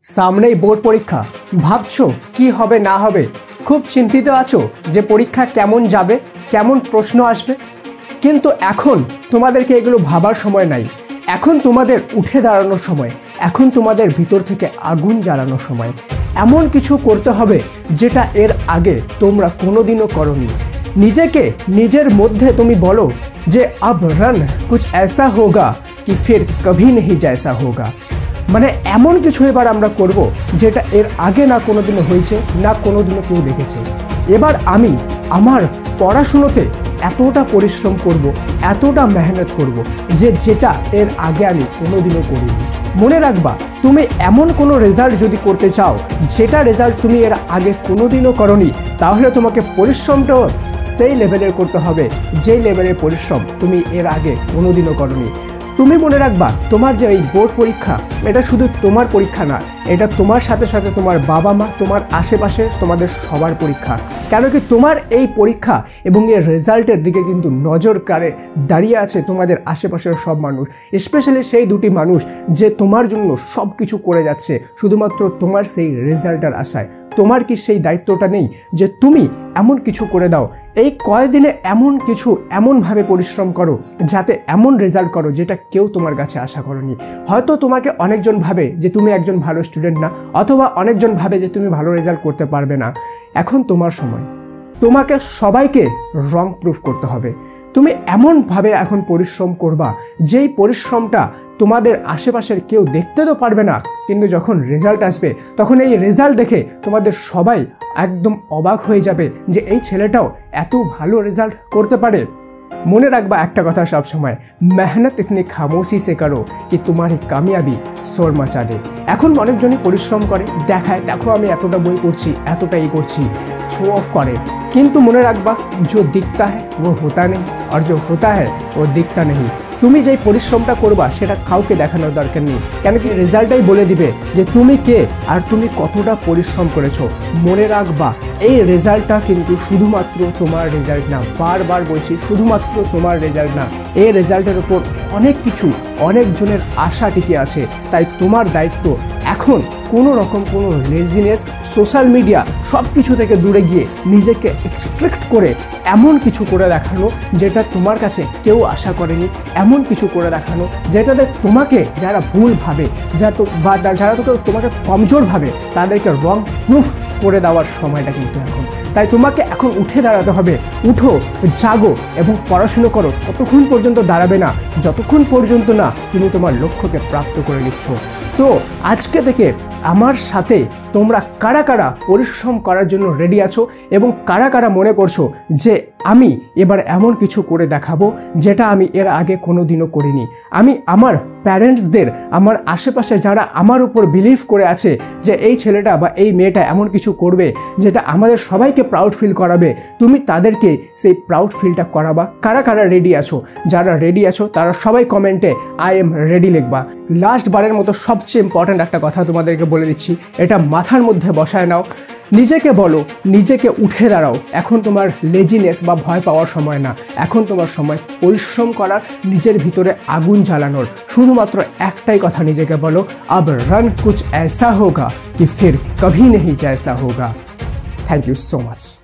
সামনেই বোর্ড পরীক্ষা, ভাবছো কি হবে না হবে, খুব চিন্তিত আছো যে পরীক্ষা কেমন যাবে, কেমন প্রশ্ন আসবে। কিন্তু এখন তোমাদেরকে এগুলো ভাবার সময় নাই। এখন তোমাদের উঠে দাঁড়ানোর সময়, এখন তোমাদের ভিতর থেকে আগুন জ্বালানোর সময়। এমন কিছু করতে হবে যেটা এর আগে তোমরা কোনোদিনও করনি। নিজেকে নিজের মধ্যে তুমি বলো যে আব রান কুছ ऐसा होगा कि फिर कभी नहीं जैसा होगा। মানে এমন কিছু এবার আমরা করব যেটা এর আগে না কোনোদিনও হয়েছে, না কোনোদিনও কেউ দেখেছে। এবার আমি আমার পড়াশুনোতে এতটা পরিশ্রম করব, এতটা মেহনত করব যেটা এর আগে আমি কোনোদিনও করিনি। মনে রাখবা, তুমি এমন কোনো রেজাল্ট যদি করতে চাও যেটা রেজাল্ট তুমি এর আগে কোনোদিনও করনি, তাহলে তোমাকে পরিশ্রমটাও সেই লেভেলের করতে হবে যেই লেভেলের পরিশ্রম তুমি এর আগে কোনোদিনও করনি। তুমি মনে রাখবা, তোমার যে এই বোর্ড পরীক্ষা, এটা শুধু তোমার পরীক্ষা না, এটা তোমার সাথে সাথে তোমার বাবা মা, তোমার আশেপাশে তোমাদের সবার পরীক্ষা। কেন কি তোমার এই পরীক্ষা এবং এর রেজাল্টের দিকে কিন্তু নজর কাড়ে দাঁড়িয়ে আছে তোমাদের আশেপাশের সব মানুষ, স্পেশালি সেই দুটি মানুষ যে তোমার জন্য সব কিছু করে যাচ্ছে শুধুমাত্র তোমার সেই রেজাল্টের আশায়। তোমার কি সেই দায়িত্বটা নেই যে তুমি এমন কিছু করে দাও, এই কয়দিনে এমন কিছু এমনভাবে পরিশ্রম করো যাতে এমন রেজাল্ট করো যেটা কেউ তোমার কাছে আশা করনি। হয়তো তোমাকে অনেকজন ভাবে যে তুমি একজন ভালো স্টুডেন্ট না, অথবা অনেকজন ভাবে যে তুমি ভালো রেজাল্ট করতে পারবে না। এখন তোমার সময়, তোমাকে সবাইকে রং প্রুফ করতে হবে। তুমি এমনভাবে এখন পরিশ্রম করবা যেই পরিশ্রমটা তোমাদের আশেপাশের কেউ দেখতে তো পারবে না, কিন্তু যখন রেজাল্ট আসবে তখন এই রেজাল্ট দেখে তোমাদের সবাই একদম অবাক হয়ে যাবে যে এই ছেলেটাও এত ভালো রেজাল্ট করতে পারে। মনে রাখবা একটা কথা সব সময়, মেহনত ইতনি খামোশি সে করো কি তোমারি কামিয়াবি শোর মাচা দে। এখন অনেকজনই পরিশ্রম করে, দেখায় দেখো আমি এতটা বই পড়ছি, এতটা করছি, শো অফ করে। কিন্তু মনে রাখবা, जो दिखता है वो होता नहीं और जो होता है वो दिखता नहीं। তুমি যেই পরিশ্রমটা করবা সেটা কাউকে দেখানোর দরকার নেই, কেন কি রেজাল্টটাই বলে দিবে যে তুমি কে আর তুমি কতটা পরিশ্রম করেছো। মনে রাখবা, এই রেজাল্টটা কিন্তু শুধুমাত্র তোমার রেজাল্ট না, বারবার বলছি শুধুমাত্র তোমার রেজাল্ট না। এই রেজাল্টের উপর অনেক কিছু, অনেকজনের আশা টিকে আছে। তাই তোমার দায়িত্ব এখন কোনো রকম কোনো লেজিনেস, সোশ্যাল মিডিয়া সব কিছু থেকে দূরে গিয়ে নিজেকে স্ট্রিক্ট করে এমন কিছু করে দেখানো যেটা তোমার কাছে কেউ আশা করেনি, এমন কিছু করে দেখানো যেটাতে তোমাকে যারা ভুল ভাবে, যারা তোমাকে কমজোর ভাবে, তাদেরকে রং প্রুফ করে দেওয়ার সময়টা কিন্তু এখন। তাই তোমাকে এখন উঠে দাঁড়াতে হবে। উঠো, জাগো এবং পড়াশুনো করো। ততক্ষণ পর্যন্ত দাঁড়াবে না যতক্ষণ পর্যন্ত না তুমি তোমার লক্ষ্যকে প্রাপ্ত করে নিচ্ছ। তো আজকে থেকে আমার সাথে তোমরা কারা কারা পরিশ্রম করার জন্য রেডি আছো এবং কারা কারা মনে করছো যে আমি এবার এমন কিছু করে দেখাবো যেটা আমি এর আগে কোনো দিনও করিনি। আমি আমার প্যারেন্টসদের, আমার আশেপাশে যারা আমার উপর বিলিভ করে আছে যে এই ছেলেটা বা এই মেয়েটা এমন কিছু করবে যেটা আমাদের সবাইকে প্রাউড ফিল করাবে, তুমি তাদেরকে সেই প্রাউড ফিলটা করাবা। কারা কারা রেডি আছো? যারা রেডি আছো তারা সবাই কমেন্টে আই এম রেডি লিখবা। লাস্ট বারের মতো সবচেয়ে ইম্পর্ট্যান্ট একটা কথা তোমাদেরকে বলে দিচ্ছি, এটা মাথার মধ্যে বসায় নাও। নিজেকে বলো, নিজেকে উঠে দাঁড়াও। এখন তোমার লেজিনেস বা ভয় পাওয়ার সময় না, এখন তোমার সময় পরিশ্রম করার, নিজের ভিতরে আগুন জ্বালানোর। শুধুমাত্র একটাই কথা নিজেকে বলো, আব রান কুছ ऐसा होगा कि फिर कभी नहीं जैसा होगा। Thank you so much.